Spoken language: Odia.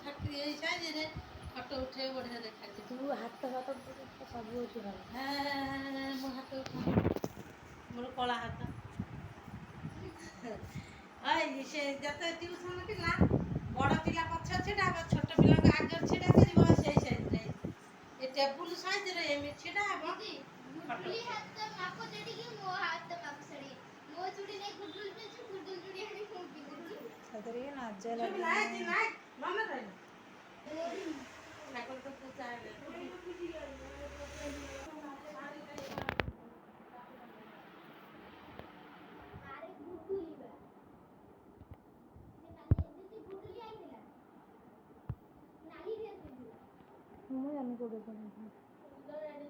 ଠାକୁର ଏଇ ସାଇଜରେ ଫଟୋ ଉଠେଇବ ବଢ଼ିଆ ଦେଖାଯିବ। ତୁ ହାତ ଫାତ ସବୁ ଅଛି ଭଲ। ହଁ ମୋ ହାତ ଉଠା ମୋର କଳା ହାତ। ସେ ଯେତେ ଟ୍ୟୁସନ୍ ପିଲା ବଡ଼ ପିଲା ପଛ ଛିଡ଼ା ହେବ, ଛୋଟ ପିଲାଙ୍କ ଆଗରେ ଛିଡ଼ା କରିବ, ସେଇ ସାଇଜ୍ରେ ଏ ଟେବୁଲ୍ ସାଇଜ୍ରେ ଏମିତି ଛିଡ଼ା ହେବ କି ଗୁଡୁଲି ହାତ ମାପ ଦେଡିକି ମୋ ହାତ ମାପ ସେଡି ମୋ ଚୁଡ଼ି ନେଇ ଗୁଡୁଲ ପିନ୍ଧୁ ଗୁଡୁଲ ଚୁଡ଼ି ଆଣି ମୁଁ ପିନ୍ଧୁଛି ସତରେ କି ନାଜ ନାଇଁ ଲାଗେ। ନାଇଁ ମନେ ରହିଲା ଠାକୁର ତ ପୂଜା ହେଲେ ଆରେ ଗୁଡୁଲି ବା ସେ କାଲି ଏମିତି ଗୁଡୁଲି ଆଇଥିଲା ନାଲି ଡ୍ରେସ୍ ପିନ୍ଧିଥିଲା ମୁଁ ଜାଣିନି କୋଉଠି କଣ। ସୁନ୍ଦର ଆଡେ